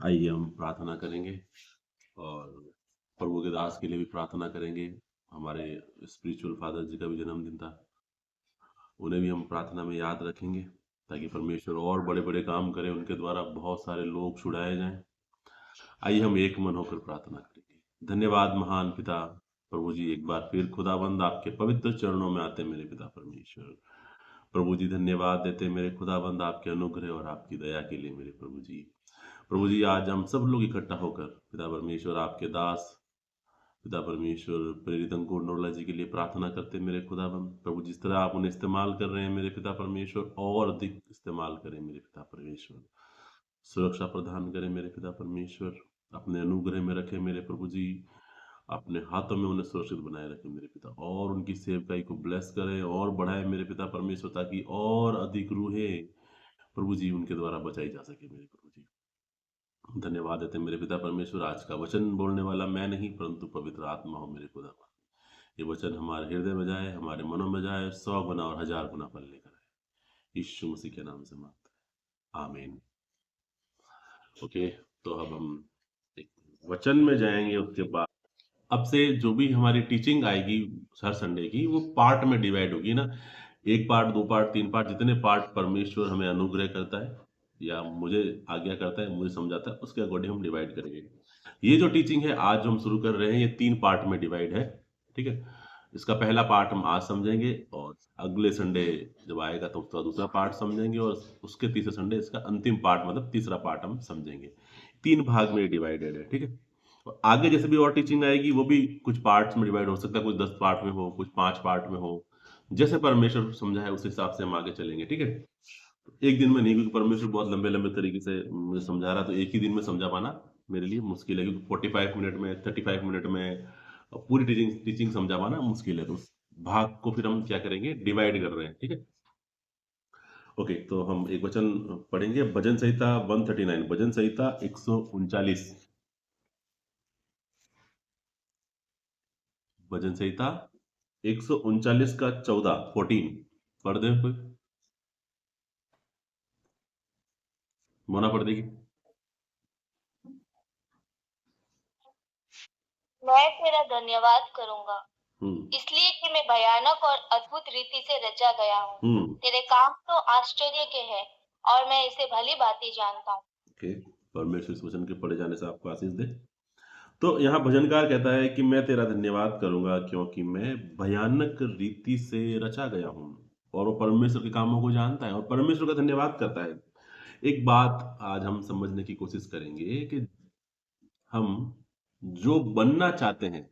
आइए हम प्रार्थना करेंगे और प्रभु के दास के लिए भी प्रार्थना करेंगे। हमारे स्पिरिचुअल फादर जी का भी जन्मदिन था, उन्हें भी हम प्रार्थना में याद रखेंगे ताकि परमेश्वर और बड़े बड़े काम करे, उनके द्वारा बहुत सारे लोग छुड़ाए जाएं। आइए हम एक मन होकर प्रार्थना करेंगे। धन्यवाद महान पिता प्रभु जी, एक बार फिर खुदाबंद आपके पवित्र चरणों में आते मेरे पिता परमेश्वर। प्रभु जी धन्यवाद देते मेरे खुदाबंद आपके अनुग्रह और आपकी दया के लिए मेरे प्रभु जी। प्रभु जी आज हम सब लोग इकट्ठा होकर पिता परमेश्वर आपके दास पिता परमेश्वर प्रेरित अंकुर नोला जी के लिए प्रार्थना करते मेरे खुदाबंद। प्रभु जिस तरह आप उन्हें इस्तेमाल कर रहे हैं मेरे पिता परमेश्वर, और अधिक इस्तेमाल करें मेरे पिता परमेश्वर। सुरक्षा प्रदान करें मेरे पिता परमेश्वर, अपने अनुग्रह में रखें मेरे प्रभु जी। अपने हाथों में उन्हें सुरक्षित बनाए रखें मेरे पिता, और उनकी सेवकाई को ब्लेस करें और बढ़ाए मेरे पिता परमेश्वर, ताकि और अधिक रूहें प्रभु जी उनके द्वारा बचाई जा सके मेरे प्रभु जी। धन्यवाद देते मेरे पिता परमेश्वर, आज का वचन बोलने वाला मैं नहीं परंतु पवित्र आत्मा हो मेरे खुदा। ये वचन हमारे हृदय में जाए, हमारे मनों में जाए, 100 गुना और 1000 गुना फल लेकर आए। यीशु मसीह के नाम से मांगते हैं, आमीन। ओके, तो अब हम एक वचन में जाएंगे। उसके बाद अब से जो भी हमारी टीचिंग आएगी हर संडे की, वो पार्ट में डिवाइड होगी ना। 1 पार्ट, 2 पार्ट, 3 पार्ट, जितने पार्ट परमेश्वर हमें अनुग्रह करता है या मुझे आज्ञा करता है, मुझे समझाता है, उसके अकॉर्डिंग हम डिवाइड करेंगे। ये जो टीचिंग है आज जो हम शुरू कर रहे हैं, ये 3 पार्ट में डिवाइड है, ठीक है। इसका पहला पार्ट हम आज समझेंगे और अगले संडे जब आएगा तो उसका दूसरा पार्ट समझेंगे, और उसके तीसरे संडे इसका अंतिम पार्ट मतलब तीसरा पार्ट हम समझेंगे। 3 भाग में डिवाइडेड है, ठीक है। और आगे जैसे भी और टीचिंग आएगी वो भी कुछ पार्ट्स में डिवाइड हो सकता है, कुछ 10 पार्ट में हो, कुछ 5 पार्ट में हो, जैसे परमेश्वर समझा है उस हिसाब से हम आगे चलेंगे, ठीक है। एक दिन में नहीं, क्योंकि परमेश्वर बहुत लंबे लंबे तरीके से मुझे समझा रहा है, तो एक ही दिन में समझा पाना मेरे लिए मुश्किल है, क्योंकि 45 मिनट में 35 मिनट में पूरी टीचिंग टीचिंग समझा पाना मुश्किल है। तो उस भाग को फिर हम क्या करेंगे, डिवाइड कर रहे हैं, ठीक है। ओके, तो हम एक वचन पढ़ेंगे, भजन संहिता 139, भजन संहिता 139, भजन संहिता 139 का 14 पढ़ दे कोई, मोना पढ़ देगी। मैं तेरा धन्यवाद करूंगा, हम्म इसलिए कि मैं भयानक और अद्भुत रीति से रचा गया हूँ। तेरे काम तो आश्चर्य के हैं और मैं इसे भली भांति जानता हूँ। ओके, परमेश्वर इस वचन के पढ़े जाने से आपको आशीष दे। तो यहाँ भजनकार कहता है कि मैं तेरा धन्यवाद करूंगा क्योंकि मैं भयानक रीति से रचा गया हूँ। और वो परमेश्वर के कामों को जानता है और परमेश्वर का धन्यवाद करता है। एक बात आज हम समझने की कोशिश करेंगे कि हम जो बनना चाहते हैं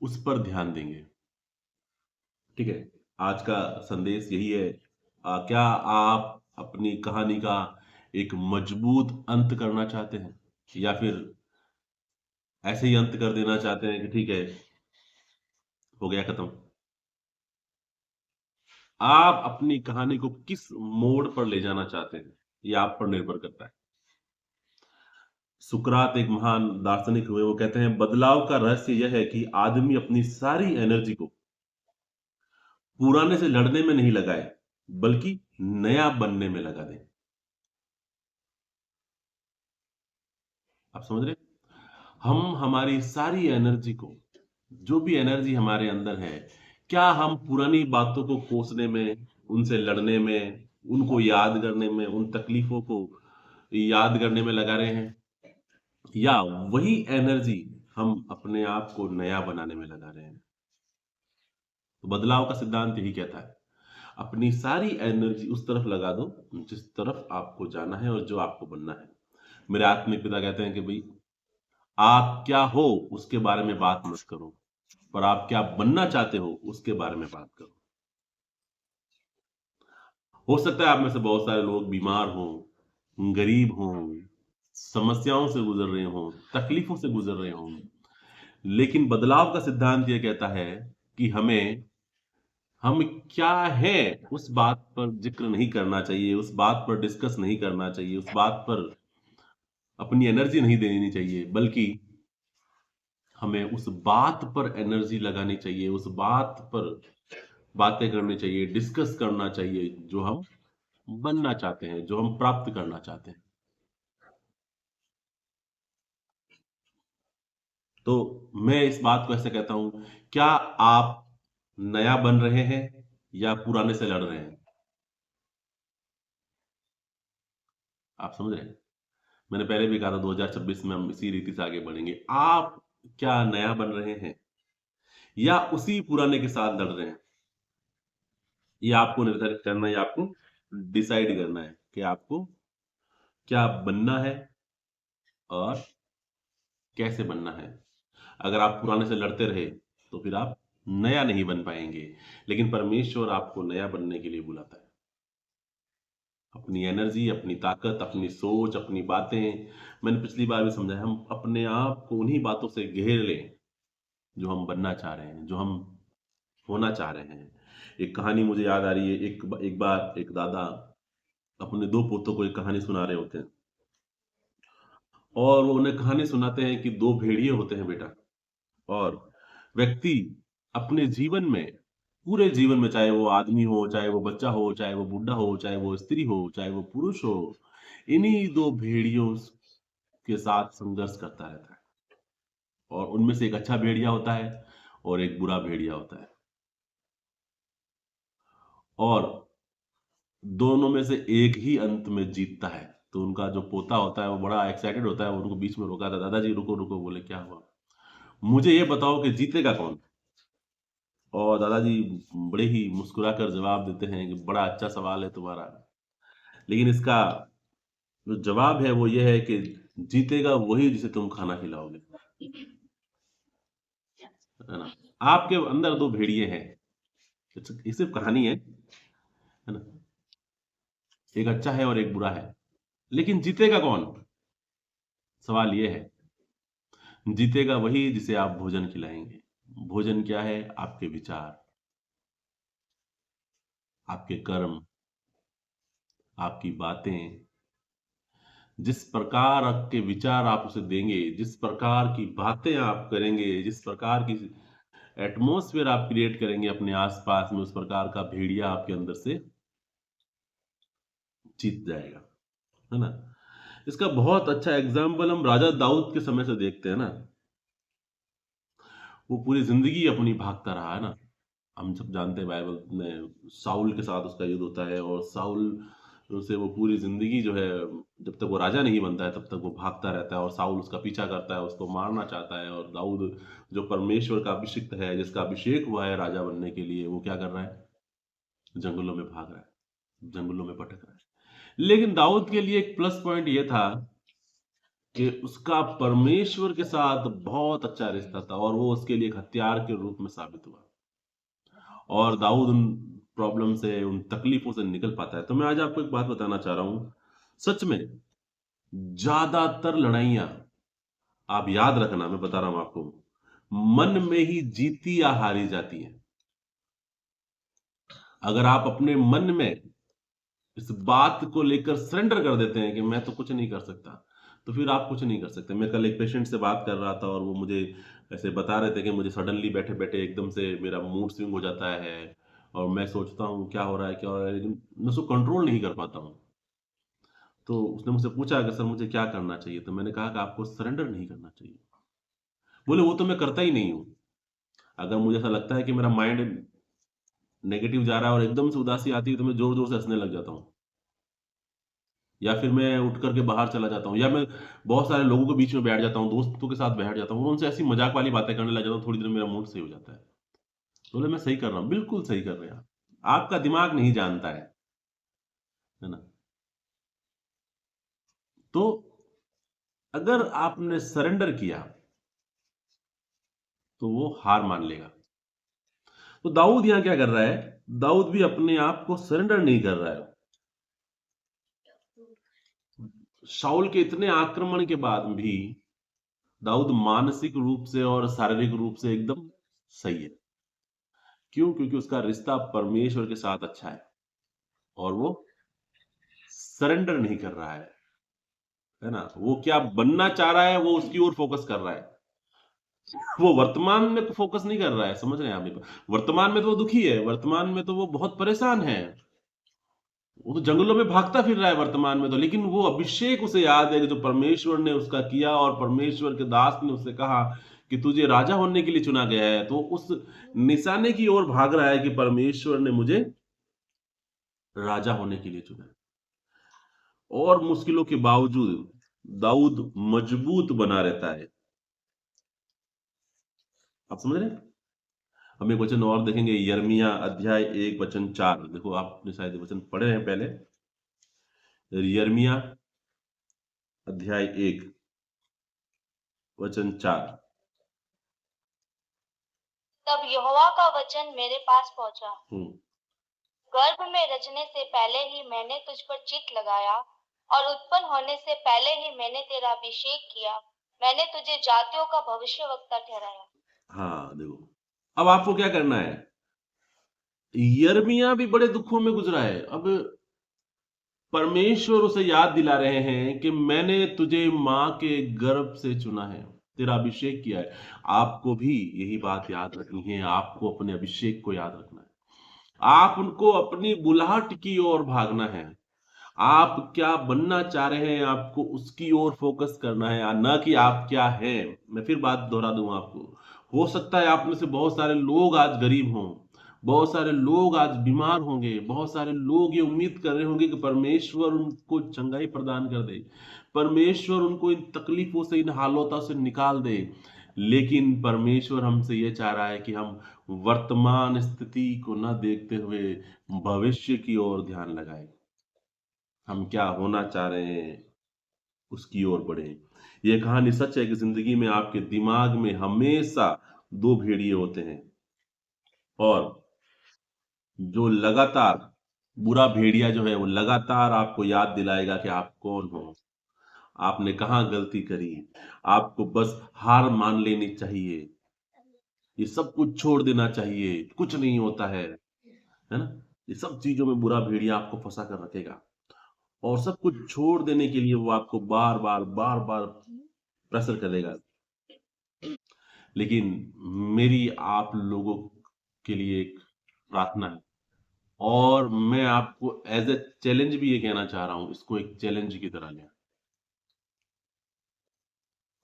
उस पर ध्यान देंगे, ठीक है। आज का संदेश यही है। क्या आप अपनी कहानी का एक मजबूत अंत करना चाहते हैं, या फिर ऐसे ही अंत कर देना चाहते हैं कि ठीक है, हो गया खत्म। आप अपनी कहानी को किस मोड़ पर ले जाना चाहते हैं, ये आप पर निर्भर करता है। सुकरात एक महान दार्शनिक हुए, वो कहते हैं बदलाव का रहस्य यह है कि आदमी अपनी सारी एनर्जी को पुराने से लड़ने में नहीं लगाए, बल्कि नया बनने में लगा दे। आप समझ रहे? हम हमारी सारी एनर्जी को, जो भी एनर्जी हमारे अंदर है, क्या हम पुरानी बातों को कोसने में, उनसे लड़ने में, उनको याद करने में, उन तकलीफों को याद करने में लगा रहे हैं, या वही एनर्जी हम अपने आप को नया बनाने में लगा रहे हैं? तो बदलाव का सिद्धांत यही कहता है, अपनी सारी एनर्जी उस तरफ लगा दो जिस तरफ आपको जाना है और जो आपको बनना है। मेरे आत्मिक पिता कहते हैं कि भाई, आप क्या हो उसके बारे में बात मत करो, पर आप क्या बनना चाहते हो उसके बारे में बात करो। हो सकता है आप में से बहुत सारे लोग बीमार हों, गरीब हों, समस्याओं से गुजर रहे हों, तकलीफों से गुजर रहे हों, लेकिन बदलाव का सिद्धांत यह कहता है कि हम क्या है उस बात पर जिक्र नहीं करना चाहिए, उस बात पर डिस्कस नहीं करना चाहिए, उस बात पर अपनी एनर्जी नहीं देनी चाहिए, बल्कि हमें उस बात पर एनर्जी लगानी चाहिए, उस बात पर बातें करनी चाहिए, डिस्कस करना चाहिए, जो हम बनना चाहते हैं, जो हम प्राप्त करना चाहते हैं। तो मैं इस बात को ऐसे कहता हूं, क्या आप नया बन रहे हैं या पुराने से लड़ रहे हैं? आप समझ रहे हैं? मैंने पहले भी कहा था 2026 में हम इसी रीति से आगे बढ़ेंगे। आप क्या नया बन रहे हैं या उसी पुराने के साथ लड़ रहे हैं? ये आपको निर्धारित करना है, आपको डिसाइड करना है कि आपको क्या बनना है और कैसे बनना है। अगर आप पुराने से लड़ते रहे तो फिर आप नया नहीं बन पाएंगे, लेकिन परमेश्वर आपको नया बनने के लिए बुलाता है। अपनी एनर्जी, अपनी ताकत, अपनी सोच, अपनी बातें, मैंने पिछली बार भी समझाया, हम अपने आप को उन्हीं बातों से घेर लें जो हम बनना चाह रहे हैं, जो हम होना चाह रहे हैं। एक कहानी मुझे याद आ रही है। एक बार एक दादा अपने दो पोतों को एक कहानी सुना रहे होते हैं, और वो उन्हें कहानी सुनाते हैं कि दो भेड़िए होते हैं बेटा, और व्यक्ति अपने जीवन में, पूरे जीवन में, चाहे वो आदमी हो, चाहे वो बच्चा हो, चाहे वो बुढ़ा हो, चाहे वो स्त्री हो, चाहे वो पुरुष हो, इन्हीं दो भेड़ियों के साथ संघर्ष करता रहता है। और उनमें से एक अच्छा भेड़िया होता है और एक बुरा भेड़िया होता है, और दोनों में से एक ही अंत में जीतता है। तो उनका जो पोता होता है वो बड़ा एक्साइटेड होता है, उनको बीच में रोका था, दादाजी रुको रुको। बोले क्या हुआ? मुझे ये बताओ कि जीतेगा कौन? और दादाजी बड़े ही मुस्कुराकर जवाब देते हैं कि बड़ा अच्छा सवाल है तुम्हारा, लेकिन इसका जो जवाब है वो ये है कि जीतेगा वही जिसे तुम खाना खिलाओगे। है ना? आपके अंदर दो भेड़िए हैं, ये सिर्फ कहानी है ना? एक अच्छा है और एक बुरा है, लेकिन जीतेगा कौन? सवाल ये है। जीतेगा वही जिसे आप भोजन खिलाएंगे। भोजन क्या है? आपके विचार, आपके कर्म, आपकी बातें। जिस प्रकार के विचार आप उसे देंगे, जिस प्रकार की बातें आप करेंगे, जिस प्रकार की एटमॉस्फेयर आप क्रिएट करेंगे अपने आसपास में, उस प्रकार का भेड़िया आपके अंदर से जीत जाएगा। है ना? इसका बहुत अच्छा एग्जाम्पल हम राजा दाऊद के समय से देखते हैं ना। वो पूरी जिंदगी अपनी भागता रहा है ना। हम सब जानते हैं बाइबल में साउल के साथ उसका युद्ध होता है, और साउल से वो पूरी जिंदगी जो है, जब तक वो राजा नहीं बनता है तब तक वो भागता रहता है, और साउल उसका पीछा करता है, उसको मारना चाहता है। और दाऊद जो परमेश्वर का अभिषिक्त है, जिसका अभिषेक हुआ है राजा बनने के लिए, वो क्या कर रहा है? जंगलों में भाग रहा है, जंगलों में भटक रहा है। लेकिन दाऊद के लिए एक प्लस पॉइंट ये था कि उसका परमेश्वर के साथ बहुत अच्छा रिश्ता था, और वो उसके लिए एक हथियार के रूप में साबित हुआ, और दाऊद उन प्रॉब्लम से, उन तकलीफों से निकल पाता है। तो मैं आज आपको एक बात बताना चाह रहा हूं, सच में ज्यादातर लड़ाइयां, आप याद रखना, मैं बता रहा हूं आपको, मन में ही जीती या हारी जाती है। अगर आप अपने मन में इस बात को लेकर सरेंडर कर देते हैं कि मैं तो कुछ नहीं कर सकता, तो फिर आप कुछ नहीं कर सकते। मैं कल एक पेशेंट से बात कर रहा था, और वो मुझे ऐसे बता रहे थे कि मुझे सडनली बैठे बैठे एकदम से मेरा मूड स्विंग हो जाता है, और मैं सोचता हूँ क्या हो रहा है क्या हो रहा है, लेकिन मैं उसको कंट्रोल नहीं कर पाता हूँ। तो उसने मुझसे पूछा कि सर मुझे क्या करना चाहिए? तो मैंने कहा कि आपको सरेंडर नहीं करना चाहिए। बोले वो तो मैं करता ही नहीं हूँ। अगर मुझे ऐसा लगता है कि मेरा माइंड नेगेटिव जा रहा है और एकदम से उदासी आती है, तो मैं जोर जोर से हंसने लग जाता हूँ, या फिर मैं उठ करके बाहर चला जाता हूँ, या मैं बहुत सारे लोगों के बीच में बैठ जाता हूँ, दोस्तों के साथ बैठ जाता हूँ, उनसे ऐसी मजाक वाली बातें करने लग जाता हूँ, थोड़ी देर में मेरा मूड सही हो जाता है। बोले मैं सही कर रहा हूँ, बिल्कुल सही कर रहे हैं आप। आपका दिमाग नहीं जानता है ना? तो अगर आपने सरेंडर किया तो वो हार मान लेगा। तो दाऊद यहां क्या कर रहा है? दाऊद भी अपने आप को सरेंडर नहीं कर रहा है। शाऊल के इतने आक्रमण के बाद भी दाऊद मानसिक रूप से और शारीरिक रूप से एकदम सही है। क्यों? क्योंकि उसका रिश्ता परमेश्वर के साथ अच्छा है, और वो सरेंडर नहीं कर रहा है ना? वो क्या बनना चाह रहा है, वो उसकी ओर फोकस कर रहा है। वो वर्तमान में तो फोकस नहीं कर रहा है, समझ रहे हैं आप? वर्तमान में तो वो दुखी है, वर्तमान में तो वो बहुत परेशान है, वो तो जंगलों में भागता फिर रहा है वर्तमान में तो, लेकिन वो अभिषेक उसे याद है कि जो परमेश्वर ने उसका किया, और परमेश्वर के दास ने उससे कहा कि तुझे राजा होने के लिए चुना गया है, तो उस निशाने की ओर भाग रहा है कि परमेश्वर ने मुझे राजा होने के लिए चुना है। और मुश्किलों के बावजूद दाऊद मजबूत बना रहता है। आप समझ रहे हैं? हम एक वचन और देखेंगे, यिर्मयाह अध्याय 1 वचन 4। देखो, आपने शायद वचन पढ़े हैं पहले। यिर्मयाह अध्याय 1 वचन 4। तब यहोवा का वचन मेरे पास पहुंचा, गर्भ में रचने से पहले ही मैंने तुझ पर चित्त लगाया और उत्पन्न होने से पहले ही मैंने तेरा अभिषेक किया, मैंने तुझे जातियों का भविष्यवक्ता ठहराया। हाँ, देखो, अब आपको क्या करना है। यिर्मयाह भी बड़े दुखों में गुजरा है। अब परमेश्वर उसे याद दिला रहे हैं कि मैंने तुझे मां के गर्भ से चुना है, तेरा अभिषेक किया है। आपको भी यही बात याद रखनी है, आपको अपने अभिषेक को याद रखना है, आप उनको अपनी बुलाहट की ओर भागना है। आप क्या बनना चाह रहे हैं, आपको उसकी ओर फोकस करना है, ना कि आप क्या हैं। मैं फिर बात दोहरा दूंगा आपको। हो सकता है आप में से बहुत सारे लोग आज गरीब हों, बहुत सारे लोग आज बीमार होंगे, बहुत सारे लोग ये उम्मीद कर रहे होंगे कि परमेश्वर उनको चंगाई प्रदान कर दे, परमेश्वर उनको इन तकलीफों से, इन हालातों से निकाल दे। लेकिन परमेश्वर हमसे ये चाह रहा है कि हम वर्तमान स्थिति को न देखते हुए भविष्य की ओर ध्यान लगाएं। हम क्या होना चाह रहे हैं उसकी ओर बढ़े। ये कहानी सच है कि जिंदगी में आपके दिमाग में हमेशा दो भेड़िए होते हैं, और जो लगातार बुरा भेड़िया जो है वो लगातार आपको याद दिलाएगा कि आप कौन हो, आपने कहाँ गलती करी, आपको बस हार मान लेनी चाहिए, ये सब कुछ छोड़ देना चाहिए, कुछ नहीं होता है ना। ये सब चीजों में बुरा भेड़िया आपको फंसा कर रखेगा, और सब कुछ छोड़ देने के लिए वो आपको बार बार प्रेशर करेगा। लेकिन मेरी आप लोगों के लिए एक प्रार्थना है, और मैं आपको एज ए चैलेंज भी ये कहना चाह रहा हूं, इसको एक चैलेंज की तरह लें,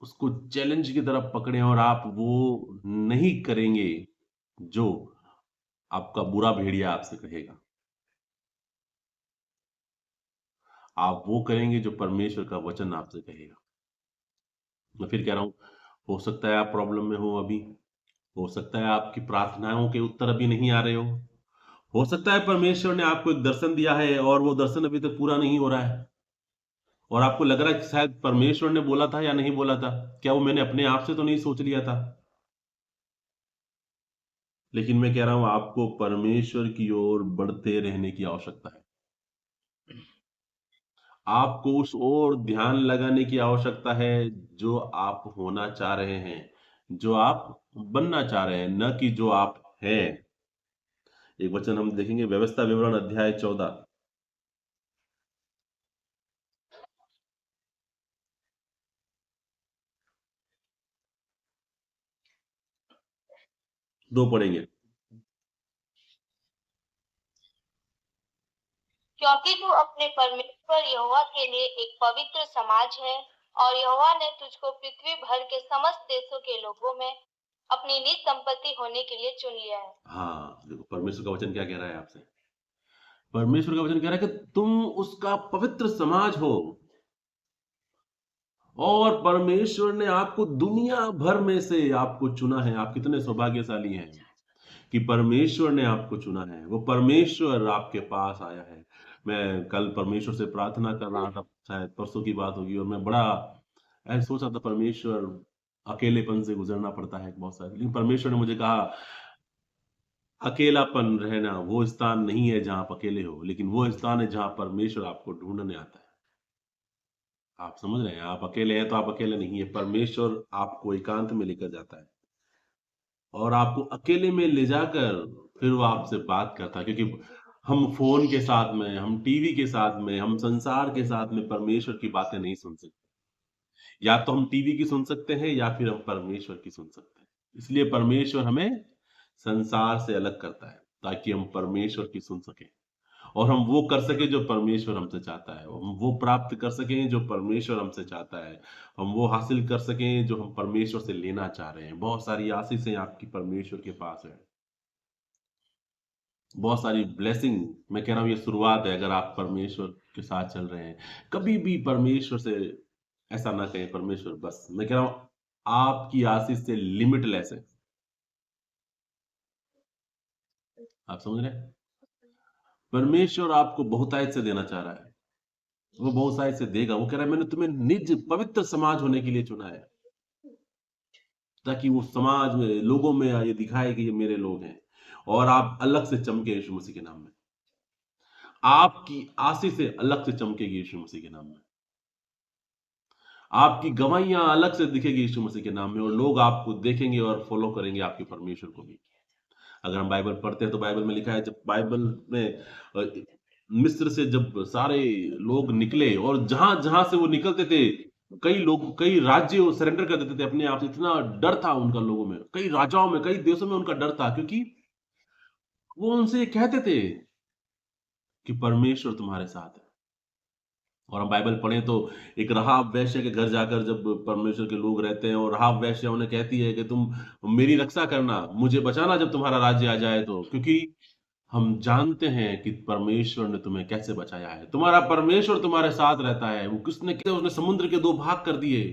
उसको चैलेंज की तरफ पकड़ें, और आप वो नहीं करेंगे जो आपका बुरा भेड़िया आपसे कहेगा, आप वो करेंगे जो परमेश्वर का वचन आपसे कहेगा। मैं फिर कह रहा हूं, हो सकता है आप प्रॉब्लम में हो अभी, हो सकता है आपकी प्रार्थनाओं के उत्तर अभी नहीं आ रहे हो सकता है परमेश्वर ने आपको एक दर्शन दिया है और वो दर्शन अभी तक पूरा नहीं हो रहा है, और आपको लग रहा है कि शायद परमेश्वर ने बोला था या नहीं बोला था, क्या वो मैंने अपने आप से तो नहीं सोच लिया था। लेकिन मैं कह रहा हूं, आपको परमेश्वर की ओर बढ़ते रहने की आवश्यकता है, आपको उस ओर ध्यान लगाने की आवश्यकता है जो आप होना चाह रहे हैं, जो आप बनना चाह रहे हैं, न कि जो आप हैं। एक वचन हम देखेंगे, व्यवस्था विवरण अध्याय 14। दो पढ़ेंगे। क्योंकि तू अपने परमेश्वर यहोवा के लिए एक पवित्र समाज है, और यहोवा ने तुझको पृथ्वी भर के समस्त देशों के लोगों में अपनी निज संपत्ति होने के लिए चुन लिया है। हाँ, देखो परमेश्वर का वचन क्या कह रहा है आपसे। परमेश्वर का वचन कह रहा है कि तुम उसका पवित्र समाज हो, और परमेश्वर ने आपको दुनिया भर में से आपको चुना है। आप कितने सौभाग्यशाली हैं कि परमेश्वर ने आपको चुना है, वो परमेश्वर आपके पास आया है। मैं कल परमेश्वर से प्रार्थना कर रहा था, शायद परसों की बात होगी, और मैं बड़ा ऐसा सोचा था, परमेश्वर अकेलेपन से गुजरना पड़ता है बहुत सारे, लेकिन परमेश्वर ने मुझे कहा, अकेलापन रहना वो स्थान नहीं है जहां आप अकेले हो, लेकिन वो स्थान है जहां परमेश्वर आपको ढूंढने आता है। आप समझ रहे हैं, आप अकेले हैं तो आप अकेले नहीं है, परमेश्वर आपको एकांत में लेकर जाता है, और आपको अकेले में ले जाकर फिर वो आपसे बात करता है। क्योंकि हम फोन के साथ में, हम टीवी के साथ में, हम संसार के साथ में परमेश्वर की बातें नहीं सुन सकते। या तो हम टीवी की सुन सकते हैं, या फिर हम परमेश्वर की सुन सकते हैं। इसलिए परमेश्वर हमें संसार से अलग करता है ताकि हम परमेश्वर की सुन सकें। और हम वो कर सके जो परमेश्वर हमसे चाहता है, हम वो प्राप्त कर सकें जो परमेश्वर हमसे चाहता है, हम वो हासिल कर सकें जो हम परमेश्वर से लेना चाह रहे हैं। बहुत सारी आशीषें आपकी परमेश्वर के पास है, बहुत सारी ब्लेसिंग। मैं कह रहा हूँ ये शुरुआत है। अगर आप परमेश्वर के साथ चल रहे हैं, कभी भी परमेश्वर से ऐसा ना कहें परमेश्वर बस। मैं कह रहा हूँ आपकी आशीष से लिमिटलेस है। आप समझ रहे हैं? परमेश्वर आपको बहुतायत से देना चाह रहा है, वो बहुतायत से देगा। वो कह रहा है मैंने तुम्हें निज पवित्र समाज होने के लिए चुना है, ताकि वो समाज में लोगों में ये दिखाए कि ये मेरे लोग हैं, और आप अलग से चमके यीशु मसीह के नाम में। आपकी आशीष से अलग से चमकेगी यीशु मसीह के नाम में। आपकी गवाहियां अलग से दिखेगी यीशु मसीह के नाम में, और लोग आपको देखेंगे और फॉलो करेंगे आपके परमेश्वर को भी। अगर हम बाइबल पढ़ते हैं तो बाइबल में लिखा है, जब बाइबल में मिस्र से जब सारे लोग निकले, और जहां जहां से वो निकलते थे, कई लोग, कई राज्य सरेंडर कर देते थे अपने आप से। इतना डर था उनका लोगों में, कई राजाओं में, कई देशों में उनका डर था, क्योंकि वो उनसे कहते थे कि परमेश्वर तुम्हारे साथ है। और हम बाइबल पढ़ें तो एक राहाब वैश्य के घर जाकर जब परमेश्वर के लोग रहते हैं, और राहाब वैश्य उन्हें कहती है कि तुम मेरी रक्षा करना, मुझे बचाना जब तुम्हारा राज्य आ जाए तो, क्योंकि हम जानते हैं कि परमेश्वर ने तुम्हें कैसे बचाया है। तुम्हारा परमेश्वर तुम्हारे साथ रहता है। वो किसने किया? उसने समुद्र के 2 भाग कर दिए।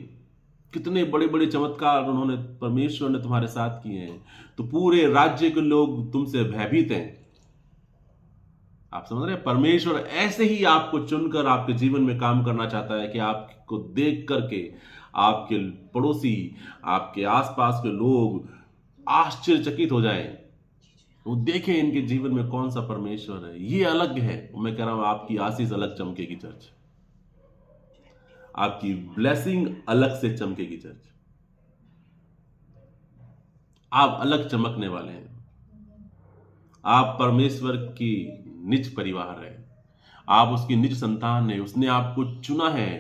कितने बड़े बड़े चमत्कार उन्होंने, परमेश्वर ने तुम्हारे साथ किए हैं। तो पूरे राज्य के लोग तुमसे भयभीत हैं। आप समझ रहे हैं? परमेश्वर ऐसे ही आपको चुनकर आपके जीवन में काम करना चाहता है कि आपको देख करके आपके पड़ोसी, आपके आसपास के लोग आश्चर्यचकित हो जाएं। वो देखें इनके जीवन में कौन सा परमेश्वर है, ये अलग है। मैं कह रहा हूं आपकी आशीष अलग चमकेगी चर्च, आपकी ब्लेसिंग अलग से चमकेगी चर्च। आप अलग चमकने वाले हैं। आप परमेश्वर की निज परिवार है, आप उसकी निज संतान है। उसने आपको चुना है।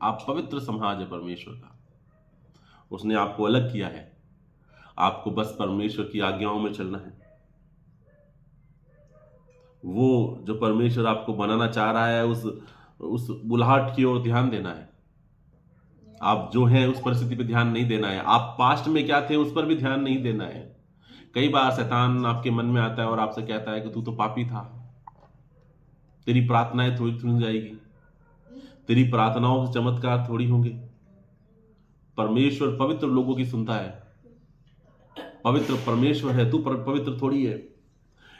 आप पवित्र समाज है परमेश्वर का। उसने आपको अलग किया है। आपको बस परमेश्वर की आज्ञाओं में चलना है। वो जो परमेश्वर आपको बनाना चाह रहा है, उस बुलाहट की ओर ध्यान देना है। आप जो हैं उस परिस्थिति पे ध्यान नहीं देना है। आप पास्ट में क्या थे उस पर भी ध्यान नहीं देना है। कई बार शैतान आपके मन में आता है और आपसे कहता है कि तू तो पापी था, तेरी प्रार्थनाएं थोड़ी सुन जाएगी, तेरी प्रार्थनाओं से चमत्कार थोड़ी होंगे। परमेश्वर पवित्र लोगों की सुनता है। पवित्र परमेश्वर है, तू पवित्र थोड़ी है।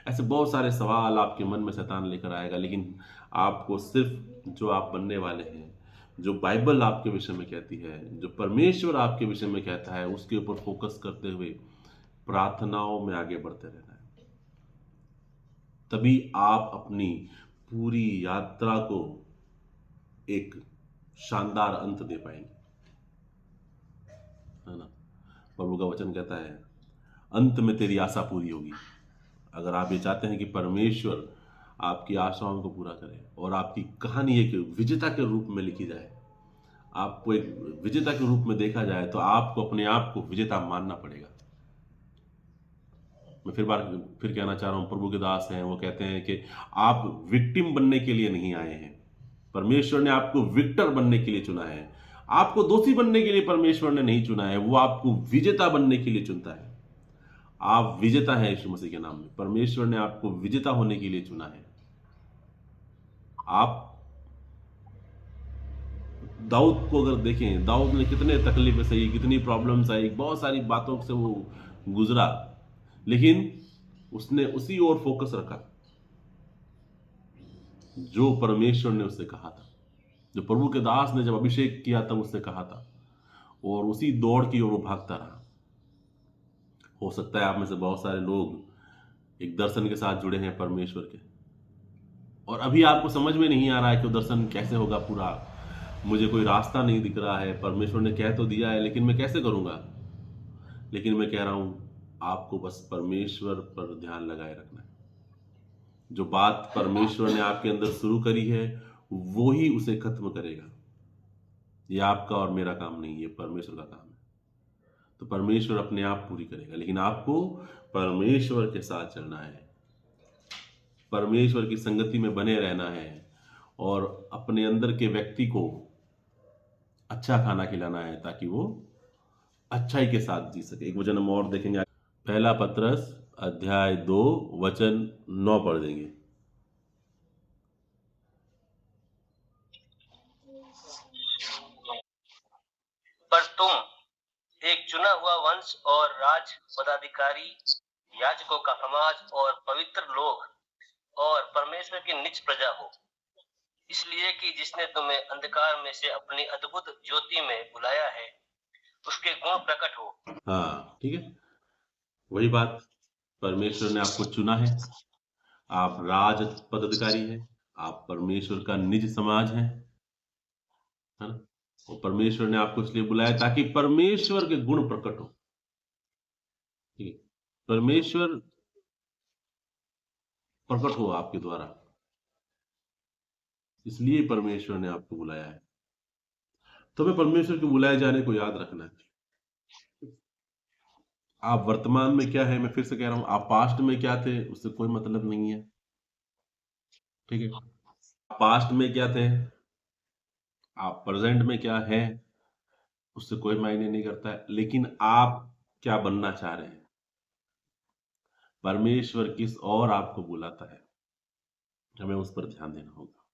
ऐसे बहुत सारे सवाल आपके मन में शैतान लेकर आएगा, लेकिन आपको सिर्फ जो आप बनने वाले हैं, जो बाइबल आपके विषय में कहती है, जो परमेश्वर आपके विषय में कहता है, उसके ऊपर फोकस करते हुए प्रार्थनाओं में आगे बढ़ते रहना है। तभी आप अपनी पूरी यात्रा को एक शानदार अंत दे पाएंगे, है ना? प्रभु का वचन कहता है अंत में तेरी आशा पूरी होगी। अगर आप ये चाहते हैं कि परमेश्वर आपकी आशाओं को पूरा करे और आपकी कहानी एक विजेता के रूप में लिखी जाए, आपको एक विजेता के रूप में देखा जाए, तो आपको अपने आप को विजेता मानना पड़ेगा। मैं फिर कहना चाह रहा हूं, प्रभु के दास हैं, वो कहते हैं कि आप विक्टिम बनने के लिए नहीं आए हैं। परमेश्वर ने आपको विक्टर बनने के लिए चुना है। आपको दोषी बनने के लिए परमेश्वर ने नहीं चुना है, वो आपको विजेता बनने के लिए चुनता है। आप विजेता हैं यीशु मसीह के नाम में। परमेश्वर ने आपको विजेता होने के लिए चुना है। आप दाऊद को अगर देखें, दाऊद ने कितने तकलीफें सही, कितनी प्रॉब्लम्स आई, बहुत सारी बातों से वो गुजरा, लेकिन उसने उसी ओर फोकस रखा जो परमेश्वर ने उससे कहा था, जो प्रभु के दास ने जब अभिषेक किया तब उससे कहा था, और उसी दौड़ की ओर वो भागता रहा। हो सकता है आप में से बहुत सारे लोग एक दर्शन के साथ जुड़े हैं परमेश्वर के, और अभी आपको समझ में नहीं आ रहा है कि वो दर्शन कैसे होगा पूरा। मुझे कोई रास्ता नहीं दिख रहा है, परमेश्वर ने कह तो दिया है लेकिन मैं कैसे करूंगा। लेकिन मैं कह रहा हूं आपको बस परमेश्वर पर ध्यान लगाए रखना है। जो बात परमेश्वर ने आपके अंदर शुरू करी है वो ही उसे खत्म करेगा। ये आपका और मेरा काम नहीं, ये परमेश्वर का काम है। तो परमेश्वर अपने आप पूरी करेगा, लेकिन आपको परमेश्वर के साथ चलना है। परमेश्वर की संगति में बने रहना है और अपने अंदर के व्यक्ति को अच्छा खाना खिलाना है ताकि वो अच्छाई के साथ जी सके। एक वचन हम और देखेंगे, पहला पत्रस अध्याय 2 वचन 9 पढ़ देंगे। पर तुम एक चुना हुआ वंश और राज पदाधिकारी, याजकों का समाज और पवित्र लोग और परमेश्वर की निज प्रजा हो, इसलिए कि जिसने तुम्हें अंधकार में से अपनी अद्भुत ज्योति में बुलाया है, उसके गुण प्रकट हो। हाँ, ठीक है, वही बात, परमेश्वर ने आपको चुना है, आप राज पदाधिकारी हैं, आप परमेश्वर का निज समाज है ना। और परमेश्वर ने आपको इसलिए बुलाया ताकि परमेश्वर के गुण प्रकट हो। ठीक है, परमेश्वर प्रकट हो आपके द्वारा, इसलिए परमेश्वर ने आपको बुलाया है। तो हमें परमेश्वर के बुलाए जाने को याद रखना है। आप वर्तमान में क्या है, मैं फिर से कह रहा हूं, आप पास्ट में क्या थे उससे कोई मतलब नहीं है। ठीक है, पास्ट में क्या थे, आप प्रेजेंट में क्या है उससे कोई मायने नहीं करता है, लेकिन आप क्या बनना चाह रहे हैं, परमेश्वर किस और आपको बुलाता है, हमें उस पर ध्यान देना होगा,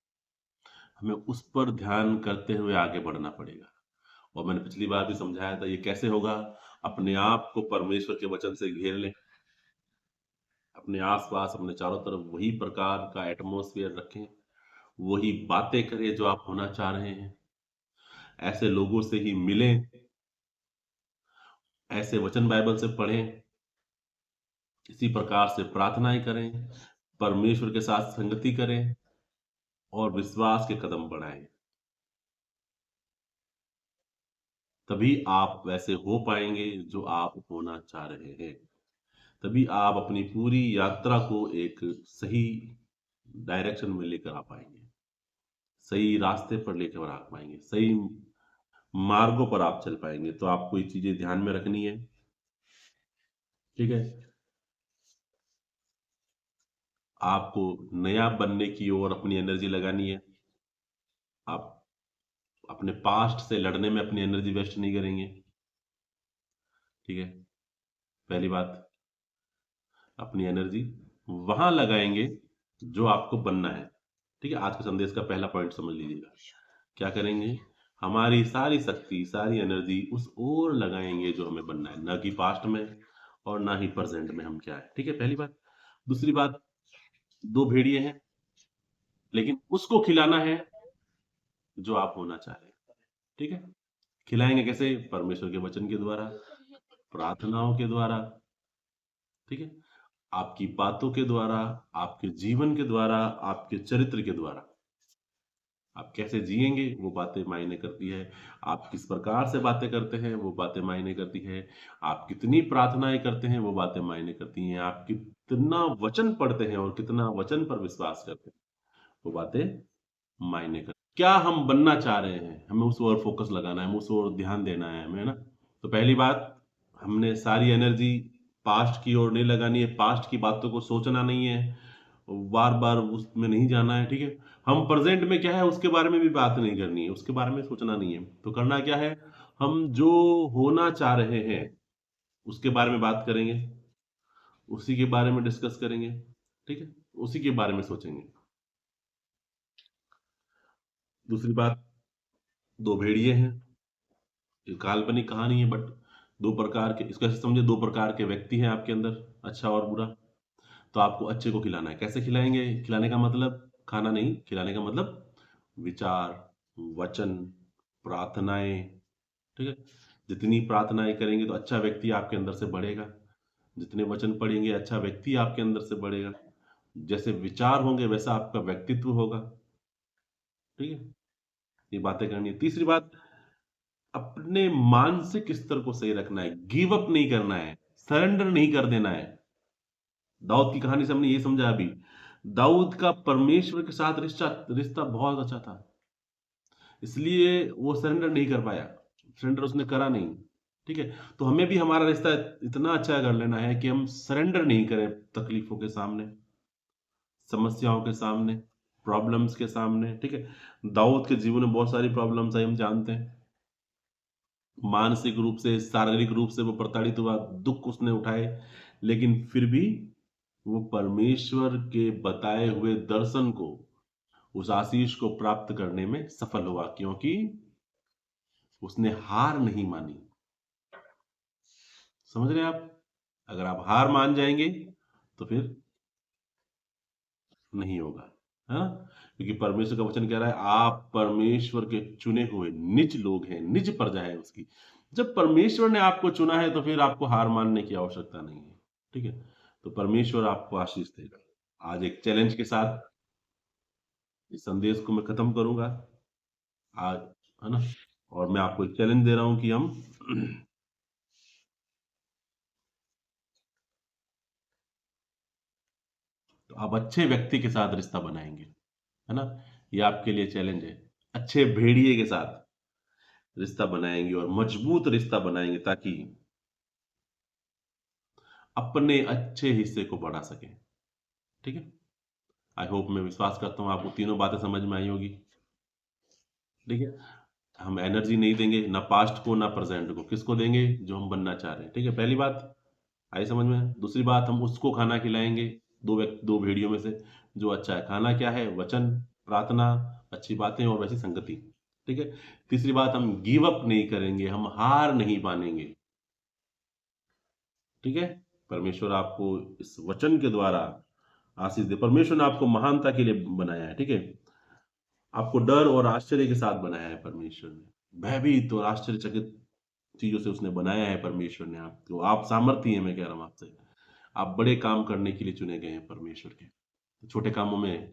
हमें उस पर ध्यान करते हुए आगे बढ़ना पड़ेगा। और मैंने पिछली बार भी समझाया था, ये कैसे होगा, अपने आप को परमेश्वर के वचन से घेर लें, अपने आसपास अपने चारों तरफ वही प्रकार का एटमॉस्फेयर रखें, वही बातें करें जो आप होना चाह रहे हैं, ऐसे लोगों से ही मिलें, ऐसे वचन बाइबल से पढ़ें, इसी प्रकार से प्रार्थनाएं करें, परमेश्वर के साथ संगति करें और विश्वास के कदम बढ़ाएं। तभी आप वैसे हो पाएंगे जो आप होना चाह रहे हैं, तभी आप अपनी पूरी यात्रा को एक सही डायरेक्शन में लेकर आ पाएंगे, सही रास्ते पर लेकर आ पाएंगे, सही मार्गों पर आप चल पाएंगे। तो आपको ये चीजें ध्यान में रखनी है। ठीक है, आपको नया बनने की ओर अपनी एनर्जी लगानी है। आप अपने पास्ट से लड़ने में अपनी एनर्जी वेस्ट नहीं करेंगे। ठीक है, पहली बात, अपनी एनर्जी वहां लगाएंगे जो आपको बनना है। ठीक है, आज के संदेश का पहला पॉइंट समझ लीजिएगा, क्या करेंगे, हमारी सारी शक्ति सारी एनर्जी उस ओर लगाएंगे जो हमें बनना है, ना कि पास्ट में और ना ही प्रेजेंट में हम क्या है। ठीक है, पहली बात। दूसरी बात, 2 भेड़िए हैं, लेकिन उसको खिलाना है जो आप होना चाह रहे हैं। ठीक है, खिलाएंगे कैसे, परमेश्वर के वचन के द्वारा, प्रार्थनाओं के द्वारा। ठीक है, आपकी बातों के द्वारा, आपके जीवन के द्वारा, आपके चरित्र के द्वारा, आप कैसे जिएंगे वो बातें मायने करती है, आप किस प्रकार से बातें करते हैं वो बातें मायने करती है, आप कितनी प्रार्थनाएं करते हैं वो बातें मायने करती हैं, आप कितना वचन पढ़ते हैं और कितना वचन पर विश्वास करते हैं वो बातें मायने करती। क्या हम बनना चाह रहे हैं, हमें उस ओर फोकस लगाना है, हमें उस ओर ध्यान देना है हमें, है ना। तो पहली बात, हमने सारी एनर्जी पास्ट की ओर नहीं लगानी है, पास्ट की बातों को सोचना नहीं है, बार बार उसमें नहीं जाना है। ठीक है, हम प्रेजेंट में क्या है उसके बारे में भी बात नहीं करनी है, उसके बारे में सोचना नहीं है। तो करना क्या है, हम जो होना चाह रहे हैं उसके बारे में बात करेंगे, उसी के बारे में डिस्कस करेंगे। ठीक है, उसी के बारे में सोचेंगे। दूसरी बात, 2 भेड़िए हैं, ये काल्पनिक कहानी है, बट 2 प्रकार के, इसको ऐसे समझे 2 प्रकार के व्यक्ति हैं आपके अंदर, अच्छा और बुरा। तो आपको अच्छे को खिलाना है, कैसे खिलाएंगे, खिलाने का मतलब खाना नहीं, खिलाने का मतलब विचार, वचन, प्रार्थनाएं। ठीक है, जितनी प्रार्थनाएं करेंगे तो अच्छा व्यक्ति आपके अंदर से बढ़ेगा, जितने वचन पढ़ेंगे अच्छा व्यक्ति आपके अंदर से बढ़ेगा, जैसे विचार होंगे वैसा आपका व्यक्तित्व होगा। ठीक है, ये बातें करनी है। तीसरी बात, अपने मानसिक स्तर को सही रखना है, गिव अप नहीं करना है, सरेंडर नहीं कर देना है। दाऊद की कहानी से हमने ये समझा अभी, दाऊद का परमेश्वर के साथ रिश्ता बहुत अच्छा था, इसलिए वो सरेंडर नहीं कर पाया, सरेंडर उसने करा नहीं। ठीक है, तो हमें भी हमारा रिश्ता इतना अच्छा कर लेना है कि हम सरेंडर नहीं करें तकलीफों के सामने, समस्याओं के सामने, प्रॉब्लम्स के सामने, ठीक है। दाऊद के जीवन में बहुत सारी प्रॉब्लम्स आई, हम जानते हैं। मानसिक रूप से, शारीरिक रूप से वो प्रताड़ित हुआ, दुख उसने उठाए, लेकिन फिर भी वो परमेश्वर के बताए हुए दर्शन को, उस आशीष को प्राप्त करने में सफल हुआ, क्योंकि उसने हार नहीं मानी। समझ रहे हैं आप? अगर आप हार मान जाएंगे तो फिर नहीं होगा, है ना? क्योंकि परमेश्वर का वचन कह रहा है आप परमेश्वर के चुने हुए निज लोग हैं, निज प्रजा है उसकी। जब परमेश्वर ने आपको चुना है तो फिर आपको हार मानने की आवश्यकता नहीं है, ठीक है। तो परमेश्वर आपको आशीष देगा। आज एक चैलेंज के साथ इस संदेश को मैं खत्म करूंगा आज, है ना। और मैं आपको एक चैलेंज दे रहा हूं कि हम तो आप अच्छे व्यक्ति के साथ रिश्ता बनाएंगे, है ना। ये आपके लिए चैलेंज है। अच्छे भेड़िए के साथ रिश्ता बनाएंगे और मजबूत रिश्ता बनाएंगे, ताकि अपने अच्छे हिस्से को बढ़ा सके, ठीक है। आई होप, मैं विश्वास करता हूं आपको तीनों बातें समझ में आई होगी, ठीक है। हम एनर्जी नहीं देंगे ना पास्ट को ना प्रेजेंट को, किसको देंगे? जो हम बनना चाह रहे हैं, ठीक है। पहली बात आई समझ में। दूसरी बात, हम उसको खाना खिलाएंगे, दो भेड़ियों में से जो अच्छा है। खाना क्या है? वचन, प्रार्थना, अच्छी बातें और वैसी संगति, ठीक है। तीसरी बात, हम गिव अप नहीं करेंगे, हम हार नहीं मानेंगे, ठीक है। परमेश्वर आपको इस वचन के द्वारा आशीष दे। परमेश्वर ने आपको महानता के लिए बनाया है, ठीक है। आपको डर और आश्चर्य के साथ बनाया है परमेश्वर ने, भयभीत और आश्चर्यचकित चीजों से उसने बनाया है परमेश्वर ने आपको। आप सामर्थ्य हैं, मैं कह रहा हूं आपसे। आप बड़े काम करने के लिए चुने गए हैं परमेश्वर के। छोटे कामों में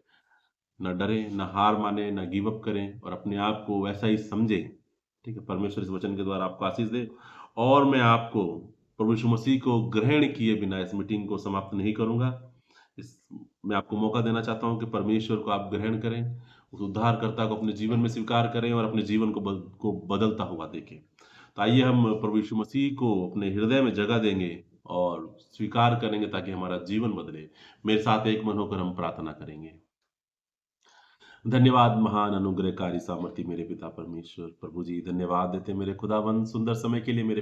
ना डरे, ना हार माने, ना गिव अप करें और अपने आप को वैसा ही समझें, ठीक है। परमेश्वर इस वचन के द्वारा आपको आशीष दे। और मैं आपको प्रभु यीशु मसीह को ग्रहण किए बिना इस मीटिंग को समाप्त नहीं करूंगा। इस मैं आपको मौका देना चाहता हूं कि परमेश्वर को आप ग्रहण करें, उस उद्धारकर्ता को अपने जीवन में स्वीकार करें और अपने जीवन को बदलता हुआ देखें। तो आइए हम प्रभु यीशु मसीह को अपने हृदय में जगह देंगे और स्वीकार करेंगे, ताकि हमारा जीवन बदले। मेरे साथ एक मन होकर हम प्रार्थना करेंगे। धन्यवाद महान अनुग्रहकारी सामर्थी मेरे पिता परमेश्वर। प्रभु जी, धन्यवाद देते मेरे खुदावन सुंदर समय के लिए। मेरे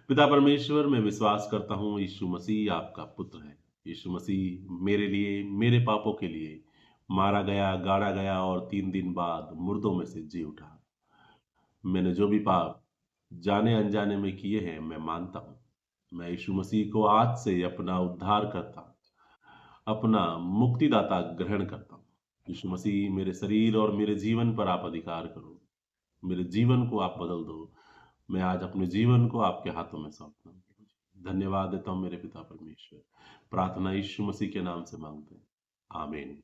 पिता परमेश्वर, मैं विश्वास करता हूँ यीशु मसीह आपका पुत्र है। यीशु मसीह मेरे लिए, मेरे पापों के लिए मारा गया, गाड़ा गया और 3 दिन बाद मुर्दों में से जी उठा। मैंने जो भी पाप जाने अनजाने में किए हैं, मैं मानता हूँ। मैं यीशु मसीह को आज से अपना उद्धार करता, अपना मुक्तिदाता ग्रहण करता हूँ। यीशु मसीह, मेरे शरीर और मेरे जीवन पर आप अधिकार करो, मेरे जीवन को आप बदल दो। मैं आज अपने जीवन को आपके हाथों में सौंपता हूँ। धन्यवाद देता हूँ मेरे पिता परमेश्वर। प्रार्थना यीशु मसीह के नाम से मांगते हैं, आमीन।